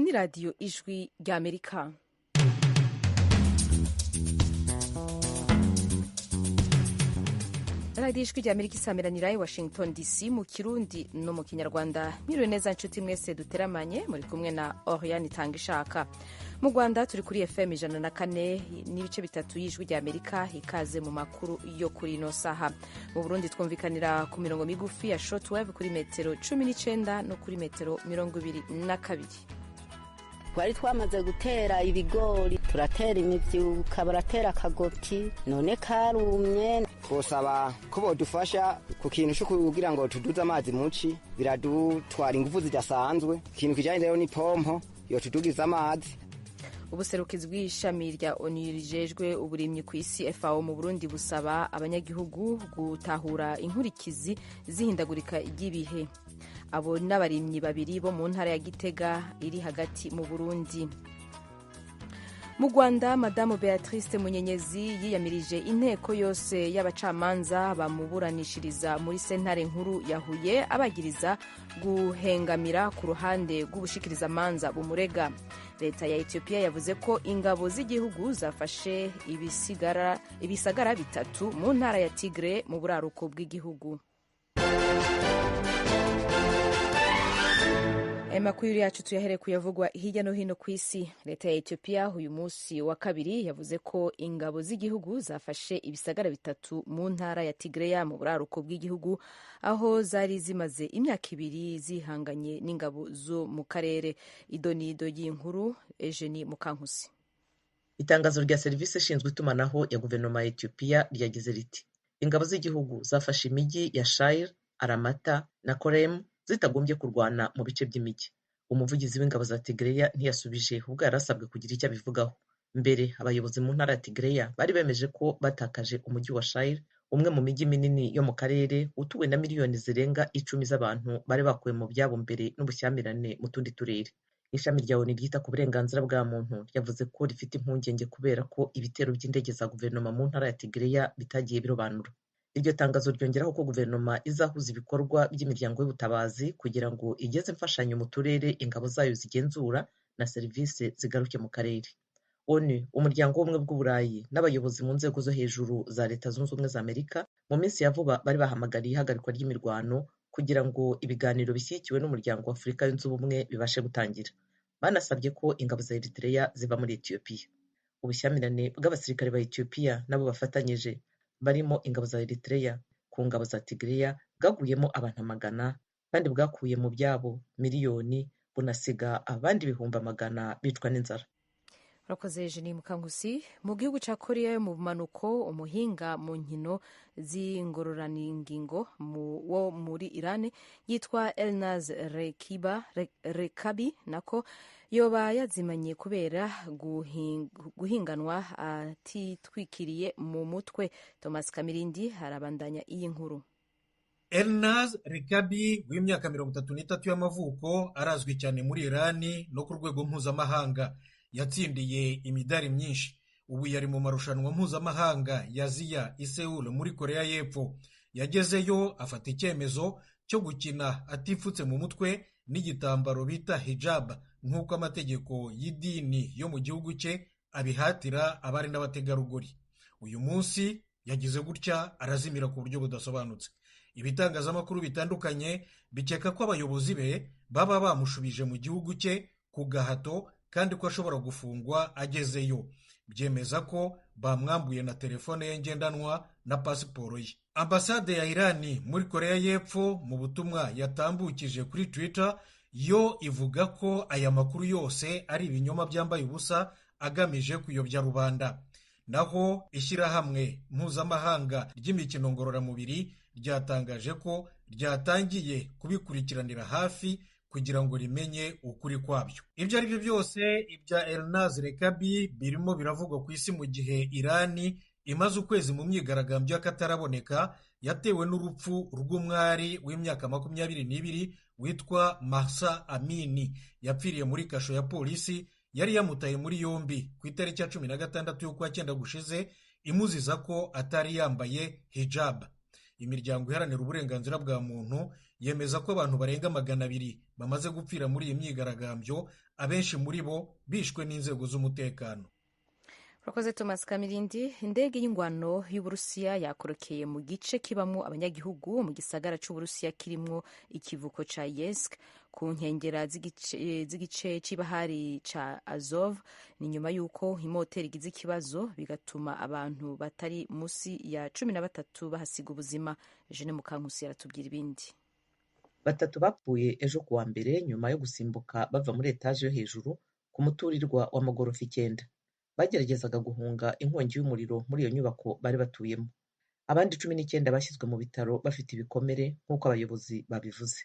ni radiyo ijwi ry'Amerika. radiyo ijwi ry'Amerika isameranira i Washington DC mu Kirundi no mu Kinyarwanda. Mwiriwe neza nshuti mwese duteramanye, muri kumwe na Oriane Itangishaka. Mu Rwanda turi kuri FM 104 n'ibice bitatu y'ijwi ry'Amerika. Ikaze mu makuru yo kuri ino saha. Mu Burundi twumvikanira ku mirongo migufi ya shortwave kuri metero 19 no kuri metero 22. Twari twamaze gutera ibigori, turatera imivyuka, baratera akagoti, none karumye. Twosaba ko bodufasha ku kintu cyo kugira ngo tuduze amazi muci, biradutwara ingufu zidasanzwe. Ikintu kijanye rero ni pompo yo tudugiza amazi. Ubuserukizi bw'ishami rya ONU rijejwe uburimyi ku isi FAO mu Burundi busaba abanyagihugu gutahura inkurikizi zihindagurika ry'ibihe. Abo n'abarimyi babiri bo mu ntara ya Gitega iri hagati mu Burundi. Mu Rwanda, Madamu Beatrice Munyenyezi yiyamirije inteko yose y'abacamanza bamuburanishiriza muri sentare nkuru ya Huye abagiriza guhengamira ku ruhande rw'ubushikirizamanza bumurega. Leta ya Ethiopia yavuze ko ingabo z'igihugu zafashe ibisagara bitatu mu ntara ya Tigre mu buraruko bw'igihugu. Amakuru yacu tuyahere kuyavugwa hirya no hino ku isi. Leta ya Ethiopia uyu munsi wa kabiri yavuze ko ingabo z'igihugu zafashe ibisagara bitatu mu ntara ya Tigreya mu buraruko bw'igihugu, aho zari zimaze imyaka ibiri zihanganye n'ingabo zo mu karere. Idonido y'inkuru Eugenie Mukankusi. Itangazo rya serivisi ishinzwe itumanaho ya guverinoma ya Ethiopia ryagize riti: ingabo z'igihugu zafashe imijyi ya Shire, Aramata na Korem zitagombye kurwana mu bice by'imijyi. Umuvugizi w'ingabo za Tigreya ntiyasubije ubwo yarasabwe kugira icyo abivugaho. Mbere abayobozi mu ntara ya Tigreya bari bemeje ko batakaje umujyi wa Shire, umwe mu mijyi minini yo mu karere utuwe na miliyoni zirenga 10 z'abantu bari bakuwe mu byabo mbere n'ubushyamirane mu tundi turere. Ishami rya ONU ryita ku burenganzira bwa muntu ryavuze ko rifite impungenge kubera ko ibitero by'indege za guverinoma mu ntara ya Tigreya bitagiye birobanura. Iryo tangazo ryongeraho ko guverinoma izahuza ibikorwa by'imiryango y'ubutabazi kugira ngo igeze imfashanyo mu turere ingabo zayo zigenzura na serivisi zigaruke mu karere. ONU, umuryango w'ubumwe bw'Uburayi n'abayobozi mu nzego zo hejuru za Leta Zunze Ubumwe za Amerika mu minsi ya vuba bari bahamagariye ihagarikwa ry'imirwano kugira ngo ibiganiro bishyigikiwe n'umuryango wa Afurika yunze ubumwe bibashe gutangira. Banasabye ko ingabo za Eritrea ziva muri Ethiopia. Ubushyamirane bw'abasirikare ba Ethiopia nabo bafatanyije barimo ingabo za Eritrea ku ngabo za Tigreya bwaguyemo abantu amagana kandi bwakuye mu byabo miliyoni, bunasiga abandi ibihumbi amagana bicwa n'inzara. Urakoze Eugenie Mukankusi. Mu gihugu ca Korea yo mu bumanuko, umuhinga mu nkino z'ingororaningingo wo muri Iran yitwa Elnaz Rekabi nako yoba yazimanye kubera guhinganwa atitwikiriye mu mutwe. Thomas Kamirindi harabandanya iyi nkuru. Elnaz Rekabi w'imyaka 33 y'amavuko arazwi cyane muri Irani no ku rwego mpuzamahanga. Yatsindiye imidari myinshi. Ubu yari mu marushanwa mpuzamahanga ya Aziya i Seoul muri Korea y'Epfo. Yagezeyo afata icyemezo cyo gukina atifutse mu mutwe n'igitambaro bita hijab nk'uko amategeko y'idini yo mu gihugu cye abihatira abari n'abategarugori. Uyu munsi yagize gutya arazimira ku buryo budasobanutse. Ibitangazamakuru bitandukanye bikeka ko abayobozi be baba bamushubije mu gihugu cye ku gahato kandi ko ashobora gufungwa agezeyo. Byemeza ko bamwambuye na telefone ye ngendanwa na pasiporo ye. Ambasade ya Irani muri Korea y'Epfo mu butumwa yatambukije kuri Twitter yo ivuga ko aya makuru yose ari ibinyoma byambaye ubusa agamije kuyobya rubanda. Naho ishyirahamwe mpuzamahanga ry'imikino ngororamubiri ryatangaje ko ryatangiye kubikurikiranira hafi kugira ngo rimenye ukuri kwabyo. Ibyo ari byo byose ibya Elnaz Rekabi birimo biravugwa ku isi mu gihe Irani imaze ukwezi mu myigaragambyo y'akataraboneka yatewe n'urupfu rw'umwari w'imyaka 22 witwa Mahsa Amini. Yapfiriye muri kasho ya polisi yari yamutaye muri yombi ku itariki ya 16 y'ukwa cyenda gushize imuziza ko atari yambaye hijab. imiryango iharanira uburenganzira bwa muntu yemeza ko abantu barenga 200 bamaze gupfira muri iyi myigaragambyo, abenshi muri bo bishwe n'inzego z'umutekano. Urakoze Thomas Kamirindi. Indege y'ingwano y'Uburusiya yakorokeye mu gice kibamwo abanyagihugu mu gisagara c'Uburusiya kirimwo ikivuko ca Yeysk ku nkengera z'igice c'ibahari ca Azov. Ni nyuma y'uko imoteri igize ikibazo bigatuma abantu batari musi ya 13 bahasiga ubuzima. Jeanne Mukankusi yaratubwira ibindi. 3 bapfuye ejo kuwa mbere nyuma yo gusimbuka bava muri etaje yo hejuru ku muturirwa w'amagorofa 9. Bageragezaga guhunga inkongi y'umuriro muri iyo nyubako bari batuyemo. Abandi 19 bashyizwe mu bitaro bafite ibikomere nk'uko abayobozi babivuze.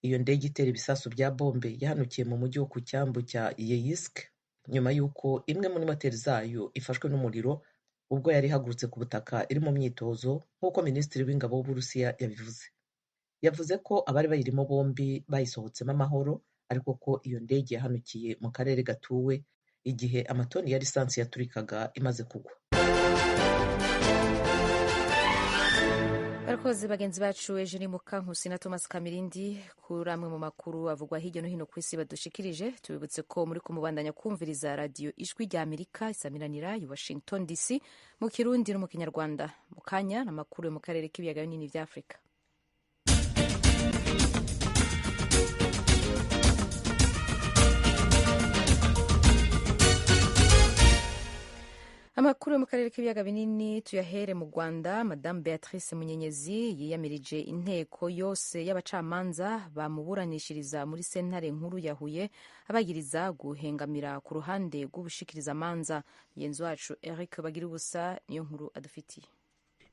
Iyo ndege itera ibisasu bya bombe yahanukiye mu mujyi wo ku cyambu cya Yeysk nyuma y'uko imwe muri moteri zayo ifashwe n'umuriro ubwo yari ihagurutse ku butaka iri mu myitozo, nk'uko minisitiri w'ingabo w'Uburusiya yabivuze. Yavuze ko abari bayirimo bombi bayisohotsemo amahoro, ariko ko iyo ndege yahanukiye mu karere gatuwe igihe amatoni ya lisansi yaturikaga imaze kugwa. Barakoze bagenzi bacu Eugenie Mukankusi na Thomas Kamirindi kuri amwe mu makuru avugwa hirya no hino ku isi badushikirije. Tubibutse ko muri kumubandanya kumviriza radio Ijwi rya Amerika isamiranira i Washington DC mu Kirundi no mu Kinyarwanda. Mu kanya n'amakuru yo mu karere k'ibiyaga binini vya Afrika. Amakuru yo mu karere k'ibiyaga binini tuyahere mu Rwanda. Madame Beatrice Munyenyezi yiyamirije inteko yose y'abacamanza bamuburanishiriza muri sentare nkuru ya Huye abagiriza guhengamira ku ruhande rw'ubushikirizamanza. Mugenzi wacu Eric Bagirubusa niyo nkuru adufitiye.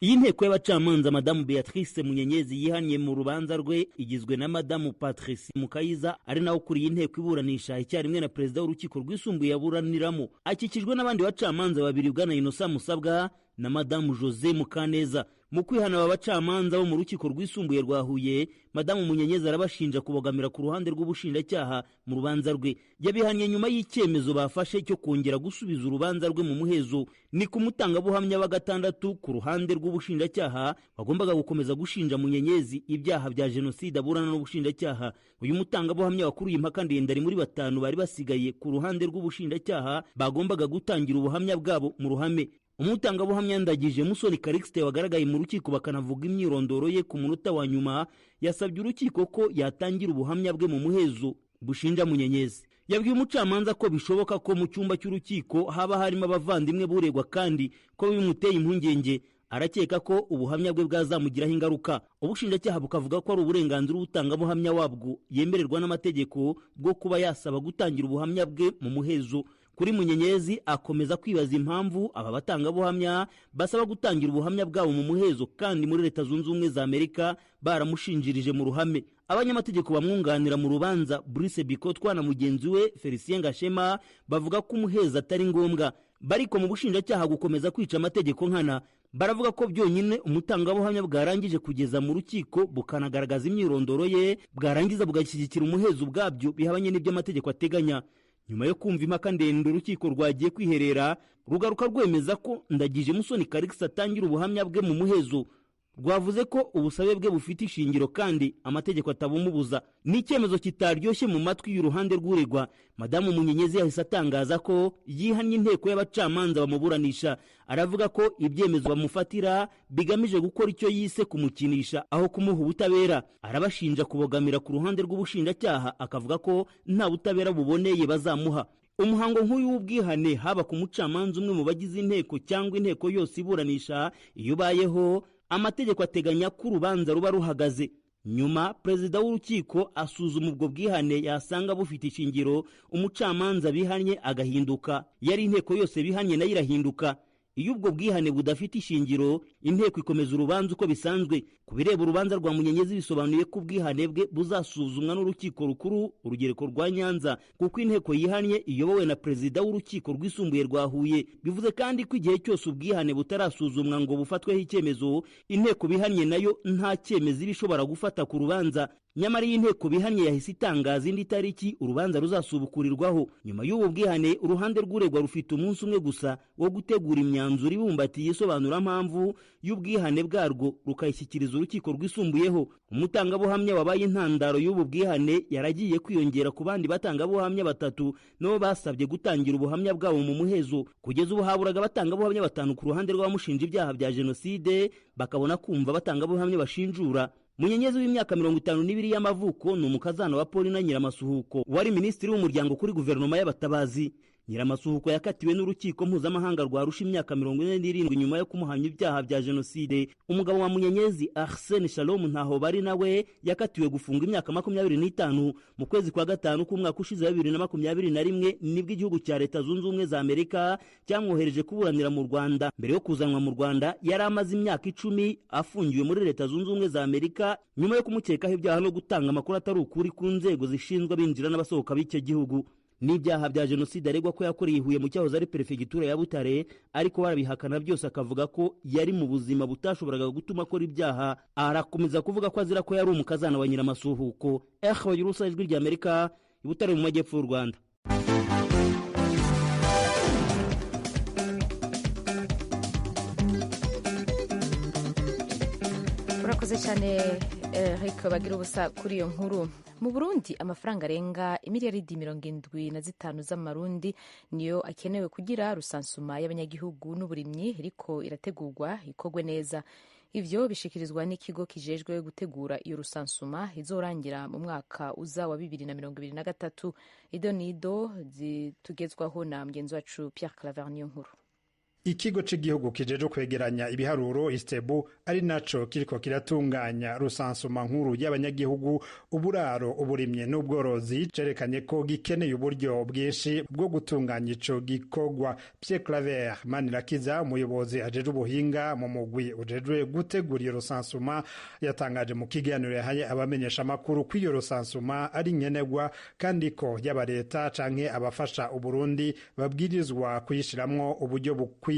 Iyi nteko y'abacamanza Madamu Beatrice Munyenyezi yihanye mu rubanza rwe igizwe na Madamu Patrice Mukayiza ari nawe ukuriye inteko iburanisha icyarimwe na perezida w'urukiko rwisumbuye yaburaniramo. Akikijwe n'abandi bacamanza babiri, Bwana Innocent Musabwa na Madamu Jose Mukaneza. Mu kwihana aba bacamanza bo mu rukiko rwisumbuye rwa Huye, Madamu Munyenyezi arabashinja kubogamira ku ruhande rw'ubushinjacyaha mu rubanza rwe. Yabihanye nyuma y'icyemezo bafashe cyo kongera gusubiza urubanza rwe mu muhezo. Ni ku mutangabuhamya wa 6 ku ruhande rw'ubushinjacyaha bagombaga gukomeza gushinja Munyenyezi ibyaha bya jenoside aburana n'ubushinjacyaha. Uyu mutangabuhamya wakuruye impaka ndende ari muri 5 bari basigaye ku ruhande rw'ubushinjacyaha bagombaga gutangira ubuhamya bwabo mu ruhame. Umutangabuhamya Ndagije Musoni Calixte wagaragaye mu rukiko bakanavuga imyirondoro ye ku munota wa nyuma yasabye urukiko ko yatangira ubuhamya bwe mu muhezo bushinja Munyenyezi. Yabwiye umucamanza ko bishoboka ko mu cyumba cy'urukiko haba harimo abavandimwe buregwa kandi ko bimuteye impungenge. Arakeka ko ubuhamya bwe bwazamugiraho ingaruka. Ubushinjacyaha bukavuga ko ari uburenganzira ubutangabuhamya wabwo yemererwa n'amategeko bwo kuba yasaba gutangira ubuhamya bwe mu muhezo. Kuri Munyenyezi akomeza kwibaza impamvu aba batangabuhamya basaba gutangira ubuhamya bwabo mu muhezo kandi muri Leta Zunze Ubumwe za Amerika baramushinjirije mu ruhame. Abanyamategeko bamwunganira mu rubanza Brice Bikotwa na mugenzi we Felicien Gashema bavuga ko umuhezo atari ngombwa. Bariko mu bushinjacyaha gukomeza kwica amategeko nkana. Baravuga ko byonyine umutangabuhamya bwarangije kugeza mu rukiko bukanagaragaza imyirondoro ye bwarangiza bugashyigikira umuhezo ubwabyo bihabanye n'ibyo amategeko ateganya. Nyuma yo kumva impaka ndende urukiko rwagiye kwiherera rugaruka rwemeza ko Ndagije Musoni Calixte atangira ubuhamya bwe mu muhezo. Rwavuze ko ubusabe bwe bufite ishingiro kandi amategeko atabumubuza. Ni icyemezo kitaryoshye mu matwi y'uruhande rw'uregwa. Madamu Munyenyezi yahise atangaza ko yihanye inteko y'abacamanza bamuburanisha. Aravuga ko ibyemezo bamufatira bigamije gukora icyo yise kumukinisha aho kumuha ubutabera. Arabashinja kubogamira ku ruhande rw'ubushinjacyaha akavuga ko nta butabera buboneye bazamuha. Umuhango nk'uyu w'ubwihane haba ku mucamanza umwe mu bagize inteko cyangwa inteko yose iburanisha iyo ubayeho, amategeko ateganya ko urubanza ruba ruhagaze. Nyuma perezida w'urukiko asuzuma ubwo bwihane yasanga bufite ishingiro, umucamanza bihanye agahinduka. Yari inteko yose bihanye nayo irahinduka. Iyo ubwo bwihane budafite ishingiro, inteko ikomeza urubanza uko bisanzwe. Kubireba urubanza rwa Munyenyezi bisobanuye ko ubwihane bwe buzasuzumwa n'urukiko rukuru urugereko rwa Nyanza, kuko inteko yihanye iyobowe na perezida w'urukiko rwisumbuye rwa Huye. Bivuze kandi ko igihe cyose ubwihane butarasuzumwa ngo bufatweho icyemezo, inteko bihanye nayo nta cyemezo ibishobora gufata ku rubanza. Nyamara iyi nteko bihanye yahise itangaza indi tariki urubanza ruzasubukurirwaho. Nyuma y'ubu bwihane uruhande rw'uregwa rufite umunsi umwe gusa wo gutegura imyanzuro ibumbatiye isobanura mpamvu y'ubwihane bwarwo rukayishyikiriza urukiko rwisumbuyeho. Umutangabuhamya wabaye intandaro y'ubu bwihane yaragiye kwiyongera ku bandi batangabuhamya batatu nabo basabye gutangira ubuhamya bwabo mu muhezo. Kugeza ubu haburaga abatangabuhamya batanu ku ruhande rw'abamushinja ibyaha bya jenoside bakabona kumva abatangabuhamya bashinjura. Munyenyezi w'imyaka 52 y'amavuko ni umukazana wa Paulina Nyiramasuhuko wari minisitiri w'umuryango kuri guverinoma y'abatabazi. Nyiramasuhuko yakatiwe n'urukiko mpuzamahanga rwa Arusha imyaka 47 nyuma yo kumuhamya ibyaha bya jenoside. Umugabo wa Munyenyezi Arsene Shalom ntaho bari nawe yakatiwe gufunga imyaka 25 mu kwezi kwa gatanu k'umwaka ushize 2021 nibwo igihugu cya Leta Zunze Ubumwe za Amerika cyamwohereje kuburanira mu Rwanda. Mbere yo kuzanwa mu Rwanda yari amaze imyaka 10 afungiwe muri Leta Zunze Ubumwe za Amerika nyuma yo kumukekaho ibyaha no gutanga amakuru atari ukuri ku nzego zishinzwe abinjira n'abasohoka b'icyo gihugu. N'ibyaha bya jenoside aregwa ko yakoreye Huye mu cyahoze ari perefegitura ya Butare, ariko barabihakana byose akavuga ko yari mu buzima butashoboraga gutuma akora ibyaha. Arakomeza kuvuga ko azira ko yari umukazana wa Nyiramasuhuko. Bagirusa, Ijwi rya Amerika, i Butare mu majyepfo y'u Rwanda. Urakoze cyane Eric Bagirusa kuri iyo nkuru. Mu Burundi amafaranga arenga imiliyaridi 75 z'amarundi niyo akenewe kugira rusansuma y'abanyagihugu n'uburimyi ariko irategurwa ikogwe neza. Ivyo bishikirizwa n'ikigo kijejwe gutegura iyo rusansuma izorangira mu mwaka uza wa 2023. Idonido zitugezwaho na mgenzi wacu Pierre Claver Niyonkuru. Ikigo c'igihugu kijeje kwegeranya ibiharuro Istebu ari naco kiriko kiratunganya rusansuma nkuru y'abanyagihugu, uburaro, uburimye n'ubworozi cerekanye ko gikeneye uburyo bwinshi bwo gutunganya ico gikogwa. Pierre Claver Manirakiza, umuyobozi ajeje ubuhinga mu mugwi ujejwe gutegura iyo rusansuma, yatangaje mu kiganiro yahaye abamenyesha makuru ko iyo rusansuma ari nkenerwa kandi ko yaba leta canke abafasha Uburundi babwirizwa kuyishiramwo uburyo bukwiye.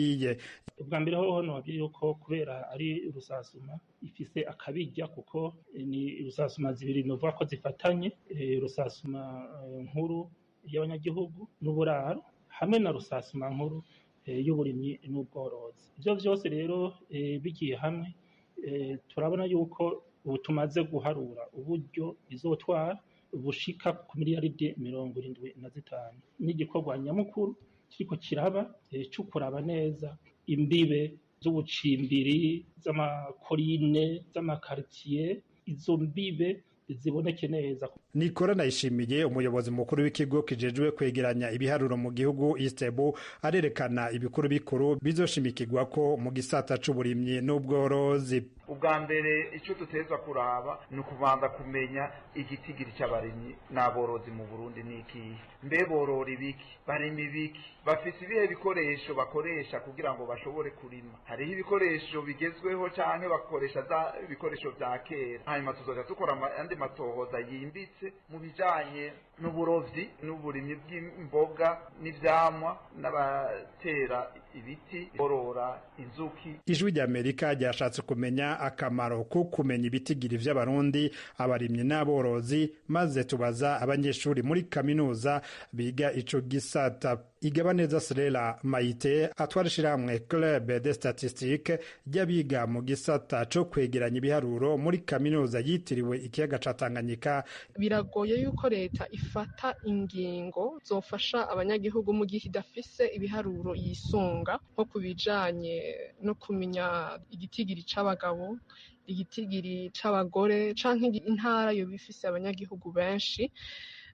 Ubwa mbere hoho nobabwiye yuko kubera ari rusasuma ifise akabijya kuko ni rusasuma zibiri novuga ko zifatanye, rusasuma nkuru y'abanyagihugu n'uburaro hamwe na rusasuma nkuru y'uburimyi n'ubworozi. Ivyo vyose rero bigiye hamwe turabona yuko ubu tumaze guharura uburyo izotwara bushika ku miliyaridi 75 n'igikorwa nyamukuru kiriko kiraba cyo kuraba neza imbibe z'ubucimbiri z'amakorine z'amakartier, izo mbibe ziboneke neza. Nikora Ndayishimiye, umuyobozi mukuru w'ikigo kijejwe kwegeranya ibiharuro mu gihugu Istebu, arerekana ibikuru bikuru bizoshimikirwa ko mu gisata c'uburimyi n'ubworozi. Ubwa mbere icyo tutezwa kuraba ni ukubanza kumenya igitigiri cy'abarimyi n'aborozi mu Burundi niki, mbe borora ibiki, barima ibiki, bafise ibihe bikoresho bakoresha kugira ngo bashobore kurima. Hariho ibikoresho bigezweho canke bakoresha ibikoresho vya kera. Hanyuma tuzoja tukora andi matohoza yimbitse mu bijanye n'uburovyi n'uburimyi bw'imboga n'ivyamwa n'abatera ibiti, borora inzuki. Ijwi rya Amerika ryashatse kumenya akamaro ko kumenya ibitigiri vy'abarundi, abarimyi n'aborozi, maze tubaza abanyeshuri muri kaminuza biga ico gisata. Igabaneza Srela Maite atwara ishirahamwe Club de Statistique ry'abiga mu gisata co kwegeranya ibiharuro muri kaminuza yitiriwe ikiyaga ca Tanganyika. Biragoye yuko leta ifata ingingo zofasha abanyagihugu mu gihe idafise ibiharuro yisunga, nko kubijanye no kumenya igitigiri c'abagabo, igitigiri c'abagore canke intara yo bifise abanyagihugu benshi.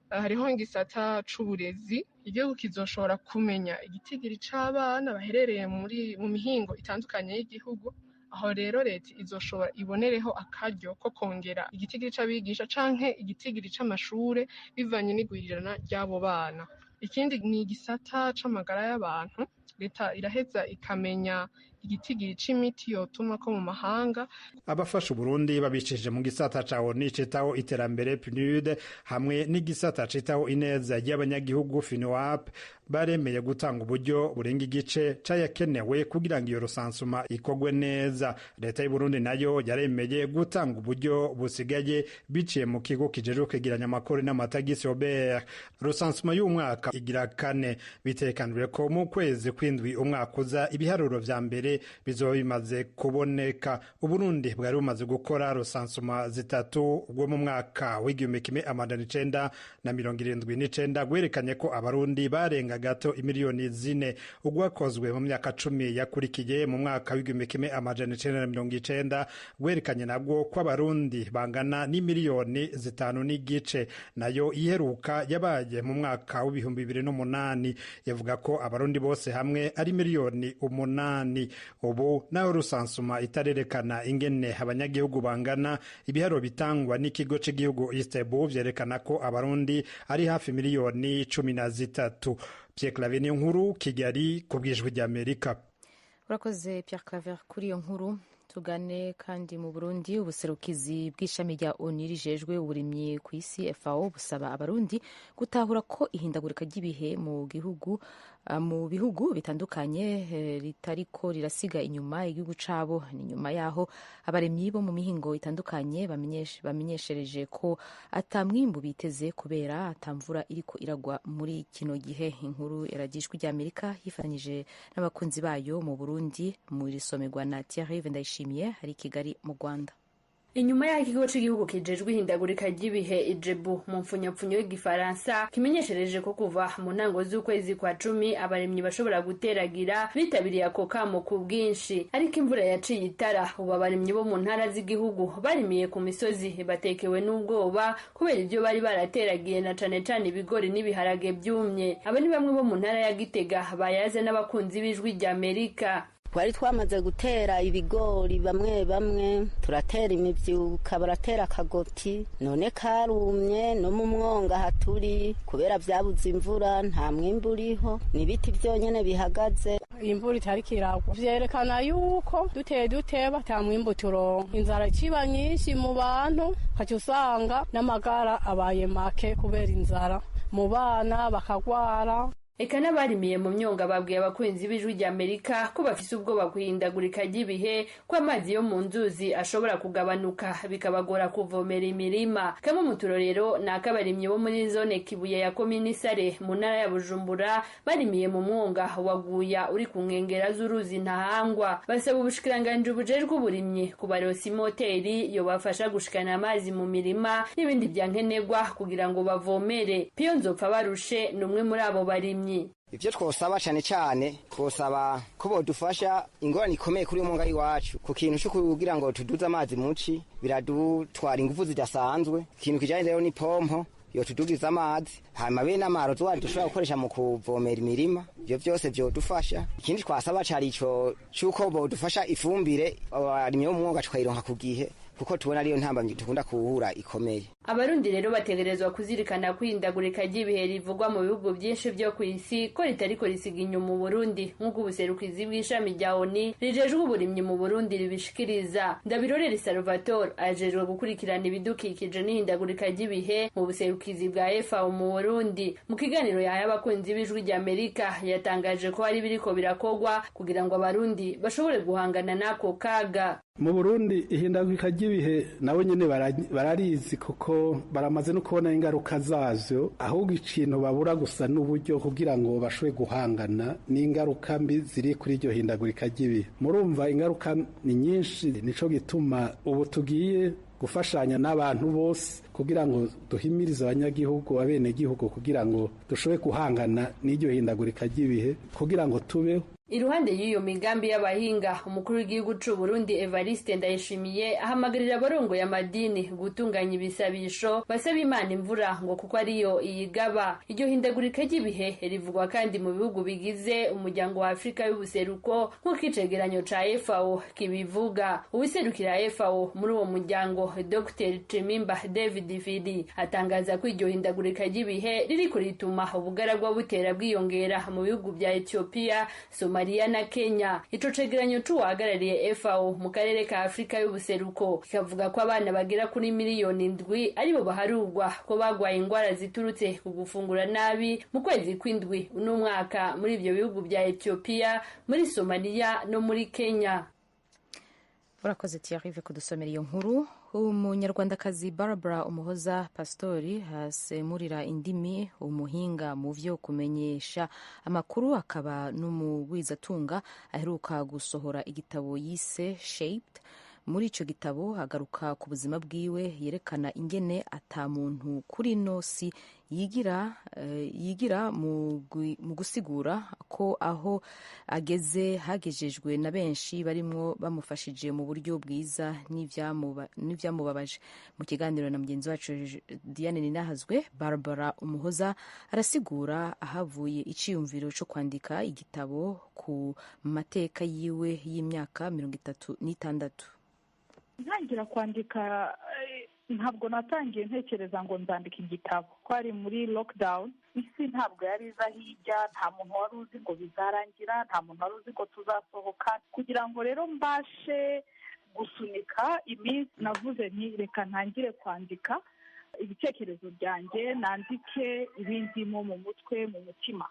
Hariho igisata c'uburezi, igihugu kizoshobora kumenya igitigiri c'abana baherereye mu mihingo itandukanye y'igihugu. Aho rero leta izoshobora ibonereho akaryo ko kongera igitigiri c'abigisha canke igitigiri c'amashure bivanye n'igwirirana ry'abo bana. Ikindi ni igisata c'amagara y'abantu, leta iraheza ikamenya igitigiri c'imiti yotuma ko mu mahanga. Abafasha Uburundi babicishije mu gisata ca ONU citaho iterambere PNUD hamwe n'igisata citaho ineza y'abanyagihugu FINUAP baremeye gutanga uburyo burenga igice cayakenewe kugira ngo iyo rusansuma ikogwe neza. Leta y'u Burundi nayo yaremeye gutanga uburyo busigaye biciye mu kigo kijejwe kwegeranya amakori n'amatagisi OBR. Rusansuma y'umwaka igira kane, bitekanijwe ko mu kwezi kw'indwi umwaka uza ibiharuro vya mbere bizoba bimaze kuboneka. Uburundi bwari bumaze gukora rusansuma zitatu ubwo mu mwaka w'igihumbi kimwe amajana icenda na 79 gwerekanye ko abarundi barenga gato imiliyoni 4. Ugwakozwe mu myaka 10 yakurikiye mu mwaka w'igihumbi kimwe amajana icenda na 90 gwerekanye nabwo ko abarundi bangana n'imiliyoni 5 n'igice. Nayo iheruka yabaye mu mwaka w'ibihumbi 2008 yavuga ko abarundi bose hamwe ari miliyoni 8. Ubu naho rusansuma itarerekana ingene abanyagihugu bangana, ibiharo bitangwa n'ikigo cy'igihugu Istebu vyerekana ko abarundi ari hafi miliyoni 13. Pierre Claver nkuru Kigali ku bwijwi ry'Amerika. Urakoze Pierre Claver kuri iyo nkuru. Tugane kandi mu Burundi ubuserukizi bw'ishami rya ONU rijejwe uburimyi ku isi FAO busaba abarundi gutahura ko ihindagurika ry'ibihe mu bihugu bitandukanye ritariko rirasiga inyuma igihugu cabo. Ni nyuma yaho abaremyi bo mu mihingo itandukanye bamenyeshereje ko atamwimbu biteze kubera atamvura iriko iragwa muri kino gihe. Inkuru yaragijwe ry'Amerika yifatanyije n'abakunzi bayo mu Burundi muri somerwa na Thierry Vendayishimiye hari Kigali mu Rwanda. Inyuma ya ikigo cy'igihugu kijejwe ihindagurika ry'ibihe IJEBU mu mfunyapfunyo y'igifaransa kimenyeshereje ko kuva mu ntango z'ukwezi kwa 10 abaremyi bashobora guteragira bitabiriye ako kamo ku bwinshi, ariko imvura yaciye itara. Ubu abaremyi bo mu ntara z'igihugu barimiye ku misozi batekewe n'ubwoba kubera ibyo bari barateragiye na cane cane ibigori n'ibiharage byumye. Aba ni bamwe bo mu ntara ya Gitega bayaze n'abakunzi b'ijwi ry'Amerika. Twari twamaze gutera ibigori bamwe turatera imivyuka baratera akagoti, none karumye no mu mwonga haturi kubera vyabuze imvura nta mwimbu uriho, n'ibiti vyonyene bihagaze. Imvura itari kiragwa vyerekana yuko duteba ata mwimbu turonka, inzara ciba nyinshi mu bantu kaca usanga n'amagara abaye make kubera inzara, mu bana bakagwara. Eka n'abarimiye mu myonga babwiye abakunzi b'ijwi ry'Amerika ko bafise ubwoba guhindagurika ry'ibihe, ko amazi yo mu nzuzi ashobora kugabanuka bikabagora kuvomera imirima. Kamwe mu turorero ni akabarimyi bo muri zone Kibuye ya komini Sare mu ntara ya Bujumbura barimiye mu mwonga waguya uri ku nkengera z'uruzi Ntahangwa. Basaba ubushikiranganji bujejwe uburimyi kubaronsa imoteri yobafasha gushikana amazi mu mirima n'ibindi vyankenerwa kugira ngo bavomere. Piyo Nzopfa barushe n'umwe muri abo barimyi. Ivyo twosaba cane twosaba ko bodufasha ingorane ikomeye kuri umwonga iwacu ku kintu cyo kugira ngo tuduze amazi muci biradutwara ingufu zidasanzwe. Ikintu kijanye rero ni pompo yo tudugiza amazi hama be n'amaro twari dushobora gukoresha mu kuvomera imirima. Ivyo vyose vyodufasha. Ikindi twasaba cari ico cyuko bodufasha ifumbire abarimyi bo mu mwonga tukayironka ku gihe, kuko tubona ariyo ntambamye dukunda kuhura ikomeye. Abarundi rero bategerezwa kuzirikana kwihindagurika ry'ibihe rivugwa mu bihugu byinshi byo ku isi ko ritariko risiga inyuma mu Burundi, nk'uko ubuserukizi bw'ishami rya ONU rijejwe uburimyi mu Burundi ribishikiriza. Ndabirorera Salvatore ajejwe gukurikirana ibidukikije n'ihindagurika ry'ibihe mu buserukizi bwa FAO mu Burundi. Mu kiganiro yahaye abakunzi b'ijwi ry'Amerika yatangaje ko hari biriko birakogwa kugira ngo abarundi bashobore guhangana n'ako kaga. Mu Burundi ihindagurika ry'ibihe nabo nyene bararizi kuko baramaze no kubona ingaruka zazo, ahubwo ikintu babura gusa n'uburyo kugira ngo bashobore guhangana n'ingaruka mbi ziri kuri iryo hindagurika ry'ibihe. Murumva ingaruka ni nyinshi, nico gituma ubu tugiye gufashanya n'abantu bose kugira ngo duhimirize abanyagihugu abenegihugu kugira ngo dushobore guhangana n'iryo hindagurika ry'ibihe kugira ngo tubeho. Iruhande y'iyo migambi y'abahinga, umukuru w'igihugu c'u Burundi Evariste Ndayishimiye ahamagarira abarongo y'amadini gutunganya ibisabisho basaba Imana imvura ngo kuko ariyo iyigaba. Iryo hindagurika ry'ibihe rivugwa kandi mu bihugu bigize umuryango wa Afrika y'ubuseruko nk'uko icegeranyo ca FAO kibivuga. Uwiserukira FAO muri uwo muryango Dr. Chimimba David Fidi atangaza ko iryo hindagurika ry'ibihe ririko rituma ubugaragwa butera bwiyongera mu bihugu bya Ethiopia, Somalia na Kenya. Ico cegeranyo c'uwahagarariye FAO mu karere ka Afrika y'ubuseruko kikavuga ko abana bagera kuri miliyoni 7 aribo baharurwa ko bagwaye ingwara ziturutse ku gufungura nabi mu kwezi kw'indwi uno mwaka muri ivyo bihugu bya Ethiopia, muri Somalia no muri Kenya. urakoze Thierry kudusomera iyo nkuru. Umunyarwandakazi Barbara Umuhoza Pastori hasemurira indimi, umuhinga mu vyo kumenyesha amakuru, akaba n'umugwizatunga aheruka gusohora igitabo yise Shaped. Muri ico gitabo agaruka ku buzima bwiwe, yerekana ingene ata muntu kuri nosi yigira mu gusigura ko aho ageze hagejejwe na benshi barimwo bamufashije mu buryo bwiza n'ivyamubabaje. Mu kiganiro na mugenzi wacu Diane Ninahazwe, Barbara Umuhoza arasigura ahavuye iciyumviro co kwandika igitabo ku mateka yiwe y'imyaka 36. ntangira kwandika ntabwo natangiye ntekereza ngo nzandika igitabo, ko ari muri lockdown, isi ntabwo yari iza hirya, nta muntu wari uzi ngo bizarangira, nta muntu wari uzi ngo tuzasohoka. Kugira ngo rero mbashe gusunika iminsi, navuze nti reka ntangire kwandika ibitekerezo byanjye, nandike ibindimo mu mutwe, mu mutima.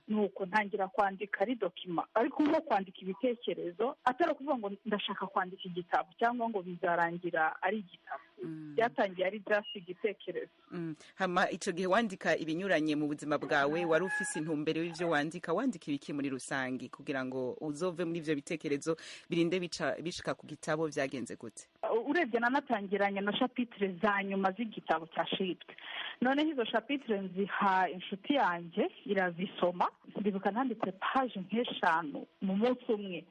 Nuko ntangira kwandika ari dokima, ariko nko kwandika ibitekerezo atari ukuvuga ngo ndashaka kwandika igitabo cyangwa ngo bizarangira ari igitabo. Byatangiye ari just igitekerezo. Hama ico gihe wandika ibinyuranye mu buzima bwawe, wari ufise intumbero y'ivyo wandika ibiki muri rusangi kugira ngo uzove muri ivyo bitekerezo birinde bishika ku gitabo? Vyagenze gute? Urebye nanatangiranye na chapitre za nyuma z'igitabo cyashitwe, noneho izo chapitre nziha inshuti yanjye irazisoma, ndibuka nanditse page nk'eshanu mu munsi umwe.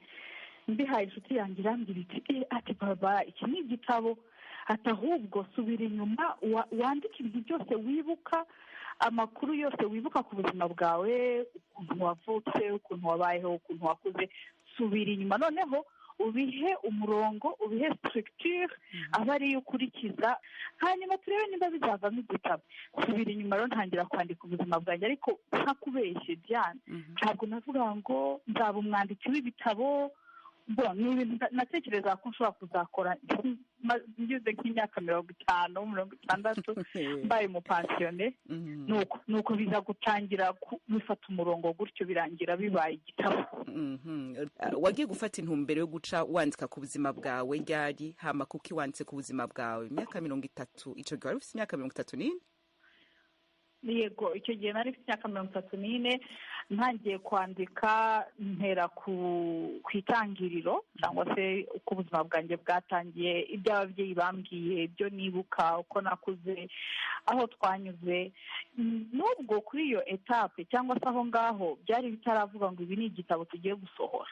Mbihaye inshuti yanjye irambwira iti ati baba iki ni igitabo, ati ahubwo subira inyuma wandike ibintu byose wibuka, amakuru yose wibuka ku buzima bwawe, ukuntu wavutse, ukuntu wabayeho, ukuntu wakuze, subira inyuma noneho ubihe umurongo, ubihe structure aba ariyo ukurikiza, hanyuma turebe niba bizavamo igitabo. Subira inyuma rero ntangira kwandika ubuzima bwanjye, ariko ntakubeshye Diane, ntabwo navuga ngo nzaba umwanditsi w'ibitabo. Ni ibintu natekereza ko nshobora kuzakora ngeze nk'imyaka 50, 60 mbaye umupansiyone. Nuko biza gutangira bifata umurongo gutyo, birangira bibaye igitabo. Wagiye gufata intumbero yo guca wandika ku buzima bwawe ryari? Hama kuki wanditse ku buzima bwawe imyaka 30? Ico gihe wari ufite imyaka 34? Yego, icyo gihe nari mfite imyaka 34. Ntangiye kwandika ntera ku itangiriro, cyangwa se uko ubuzima bwanjye bwatangiye, ibyo ababyeyi bambwiye, ibyo nibuka, uko nakuze, aho twanyuze. Nubwo kuri iyo etape cyangwa se aho ngaho byari bitaravuga ngo ibi ni igitabo tugiye gusohora,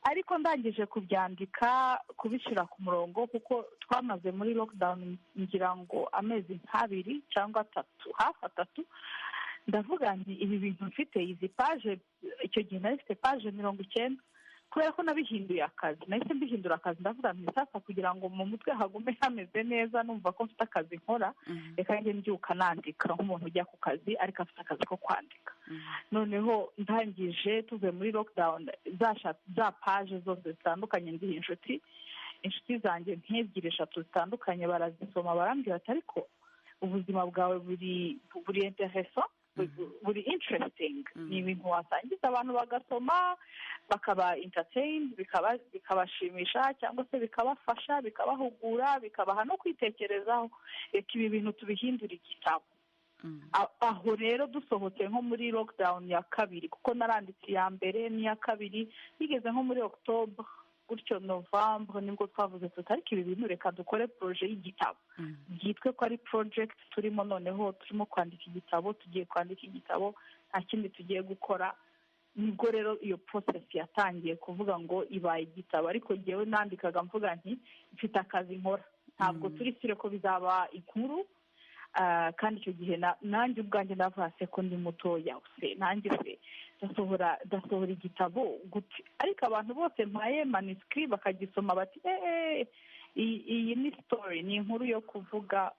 ariko ndangije kubyandika, kubishyira ku murongo, kuko twamaze muri lockdown ngira ngo amezi 2 cyangwa 3, hafi 3. Ndavuga nti ibi bintu mfite izi page, icyo gihe nari mfite page 90, kubera ko nabihinduye akazi, nahise mbihindura akazi. Ndavuga nti sasa kugira ngo mu mutwe hagume hameze neza, numva ko mfite akazi nkora, reka njye mbyuka nandika nk'umuntu ujya ku kazi ariko afite akazi ko kwandika. Noneho ndangije tuve muri lockdown, za page zose zitandukanye ndiha inshuti zanjye nk'ebyiri 3 zitandukanye, barazisoma barambwira ati ariko ubuzima bwawe buri interessant, buri interesting. Ni ibintu wasangiza abantu bagasoma, bakaba entertained, bikabashimisha cyangwa se bikabafasha, bikabahugura, bikabaha no kwitekerezaho. Reka ibi bintu tubihindura igitabo. Aho rero dusohotse nko muri lockdown ya 2, kuko naranditse iya mbere n'iya 2, bigeze nko muri October gutyo Novembre, nibwo twavuze tuti ariko ibi bintu reka dukore projet y'igitabo, byitwe ko ari project turimo. Noneho turimo kwandika igitabo, tugiye kwandika igitabo, nta kindi tugiye gukora. Nibwo rero iyo process yatangiye kuvuga ngo ibaye igitabo, ariko jyewe nandikaga mvuga nti mfite akazi nkora, ntabwo turi sire ko bizaba inkuru. Kandi icyo gihe nanjye ubwanjye ndavuga se ko ndi mutoya, nanjye ndasohora igitabo gute? Ariko abantu bose mpaye manuscript bakagisoma bati iyi ni story, ni inkuru yo kuvuga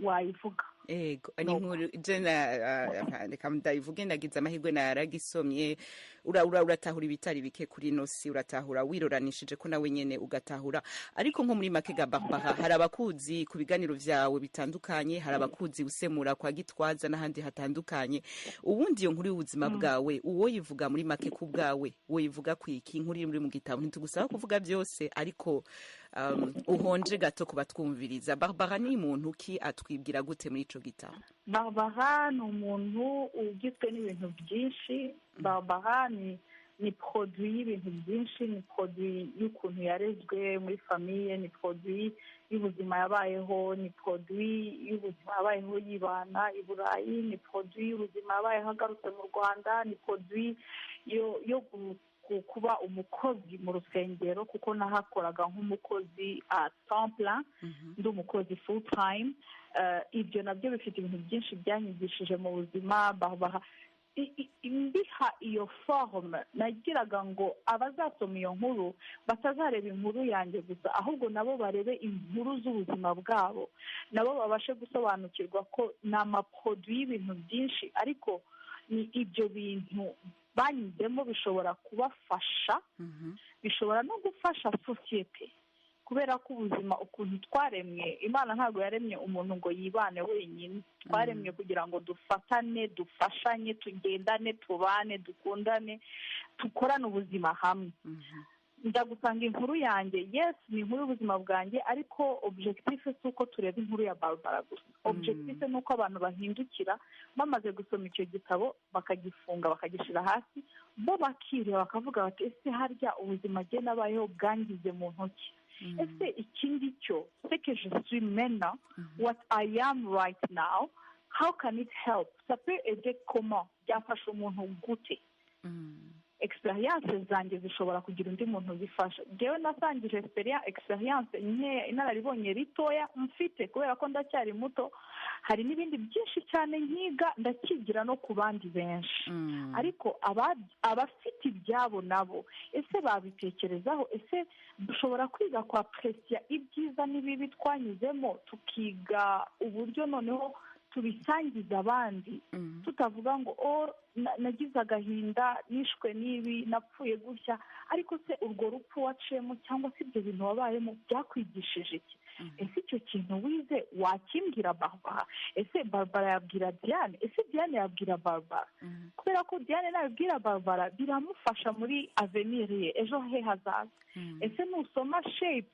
wayivuga. Ego ni inkuru jena reka ndayivuge, nagize amahirwe naragisomye. Uratahura ibitari bike kuri nosi, uratahura wiroranishije ko nawe nyene ugatahura. Ariko nko muri make ga Barbara, hari abakuzi ku biganiro vyawe bitandukanye, hari abakuzi usemura kwa Gitwaza n'ahandi hatandukanye. Ubundi iyo nkuru y'ubuzima bwawe uwo yivuga muri make ku bwawe, wo yivuga kwiki inkuru iri mu gitabo? Ntitugusaba kuvuga byose, ariko uhonje gato kubatwumviriza. Barbara ni muntu ki, atwibwira gute muri ico gitabo? Barbara ni umuntu ugizwe n'ibintu byinshi. Barbara ni produit y'ibintu byinshi, ni produit y'ukuntu yarezwe muri famille, ni produit y'ubuzima yabayeho, ni produit y'ubuzima yabayeho yibana i Burayi, ni produit y'ubuzima yabayeho agarutse mu Rwanda, ni produit yo kuba umukozi mu rusengero, kuko nahakoraga nk'umukozi a temps plein, ndi umukozi full time. Ibyo nabyo bifite ibintu byinshi byanyigishije mu buzima. Mbiha iyo forme nagiraga ngo abazasoma iyo nkuru batazareba inkuru yanjye gusa, ahubwo nabo barebe inkuru z'ubuzima bwabo, nabo babashe gusobanukirwa ko ni amaproduit y'ibintu byinshi, ariko ni ibyo bintu banyuzemo bishobora kubafasha, bishobora no gufasha sosiyete, kubera ko ubuzima ukuntu twaremwe, Imana ntabwo yaremye umuntu ngo yibane wenyine. Twaremwe kugira ngo dufatane, dufashanye, tugendane, tubane, dukundane, dukorane ubuzima hamwe. Ndagusanga inkuru yanjye, yes, ni inkuru y'ubuzima bwanjye, ariko objectif si uko tureba inkuru ya Barbara gusa. Objectif ni uko abantu bahindukira bamaze gusoma icyo gitabo, bakagifunga, bakagishyira hasi, bo bakireba bakavuga bati ese harya ubuzima bwe nabayeho bwangize mu ntoki? Ese iki ngicyo, ce que je suis maintenant, what I am right now, how can it help? Ça peut aider comment? Byafasha umuntu gute? Experience zanjye zishobora kugira undi muntu zifasha. Jewe nasangije experience nkeya, inararibonye ritoya mfite, kubera ko ndacyari muto. Hari n'ibindi byinshi cyane nkiga, ndakigira no ku bandi benshi. Ariko abafite ibyabo nabo, ese babitekerezaho? Ese dushobora kwiga kwa aprecier ibyiza n'ibibi twanyuzemo, tukiga uburyo noneho tubisangiza abandi, tutavuga ngo nagize agahinda, nishwe n'ibi, napfuye gutya, ariko se urwo rupfu waciyemo cyangwa se ibyo bintu wabayemo byakwigishije iki? Ese icyo kintu wize wakimbwira Barbara? Ese Barbara yabwira Diane? Ese Diane yabwira Barbara? Kubera ko Diane nabibwira Barbara biramufasha muri avenir ye, ejo he hazaza. Ese nusoma Shape,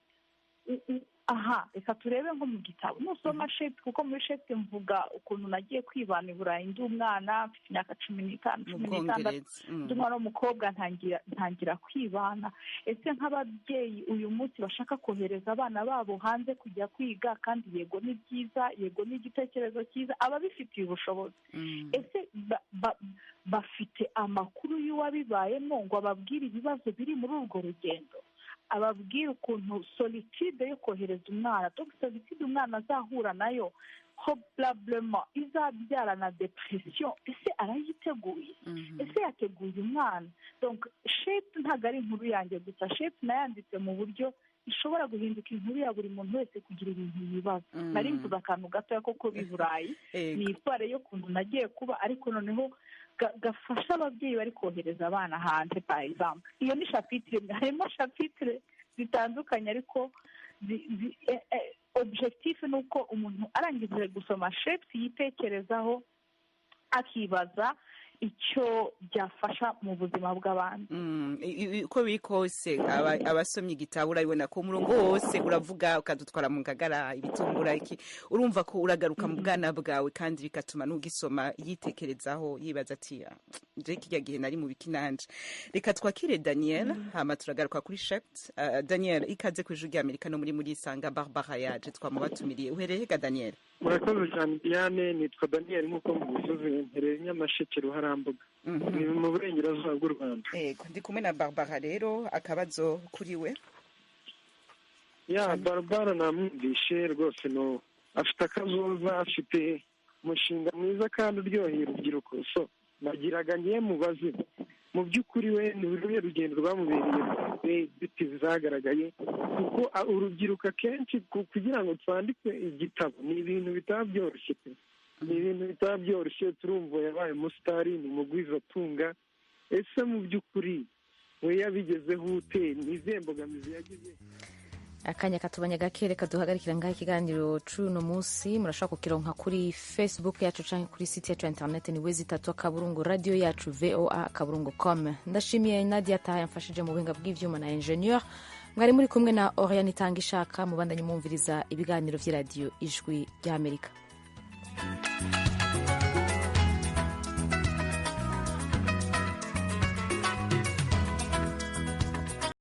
aha, reka turebe nko mu gitabo, nusoma Shape, kuko muri Shape mvuga ukuntu nagiye kwibana i Burayi ndi umwana, mfite imyaka 15, 16, ndi umwana w'umukobwa, ntangira kwibana. Ese nk'ababyeyi uyu munsi bashaka kohereza abana babo hanze kujya kwiga, kandi yego ni byiza, yego ni igitekerezo cyiza, ababifitiye ubushobozi, ese bafite amakuru y'uwabibayemo ngo ababwire ibibazo biri muri urwo rugendo? Ababwira ukuntu solitude yo kohereza umwana, donc solitude umwana azahura nayo probablement izabyara na depression. Ese arayiteguye? Ese yateguye umwana? Donc Shape ntabwo ari inkuru yanjye gusa, Shape nayanditse mu buryo ishobora guhinduka inkuru ya buri muntu wese kugira ibintu yibaza. Nari mvuze akantu gatoya koko b'i Burayi, ni histoire yo kuntu nagiye kuba, ariko noneho gafasha ababyeyi bari kohereza abana hanze par exemple. Iyo ni chapitre, harimo chapitre zitandukanye, ariko objectif ni uko umuntu arangije gusoma Shape yitekerezaho, akibaza icyo byafasha mu buzima bw'abantu. Uko biri kose abasomye igitabo urabibona ko umurongo wose uravuga, ukadutwara mu ngagara, ibitungura iki, urumva ko uragaruka mu bwana bwawe, kandi bikatuma n'ugisoma yitekerezaho, yibaza ati je kijya gihe nari mu bikinanje. Reka twakire Daniel, hama turagaruka kuri Shape. Daniel, ikaze ku Ijwi ry'Amerika no muri Sanga. Barbara yaje twamubatumiriye. Uhereye ga Daniel? Murakoze cyane Diane, nitwa Daniel nk'uko mubivuze, ntereye Nyamasheke Ruharambuga, ni mu burengerazuba bw'u Rwanda. Yego, ndi kumwe na Barbara rero. Akabazo kuri we? Barbara namwumvishe rwose, no afite akazoza, afite umushinga mwiza kandi uryoheye urubyiruko. So nagiraga ngiye mubaze, mu by'ukuri we ni uruhe rugendo rwamubereye inzitizi zagaragaye, kuko urubyiruko akenshi kugira ngo twandike igitabo ni ibintu bitaba byoroshye pe, ni ibintu bitaba byoroshye. turumva yabaye umusitari, ni umugwizatunga. ese mu by'ukuri we yabigezeho ute? ni izihe mbogamizi yagize? akanya katubanya gake reka duhagarikira ngaho ikiganiro c'uno munsi. murashobora kukironka kuri Facebook yacu canke kuri site yacu ya internet ni www.akaburungu radio yacu voa.com. ndashimiye Nadia Taha yamfashije mu buhinga bw'ivyuma na ingenieur. mwari muri kumwe na Oriane Itangishaka. mubandanye mwumviriza ibiganiro vy'iradiyo Ijwi ry'Amerika.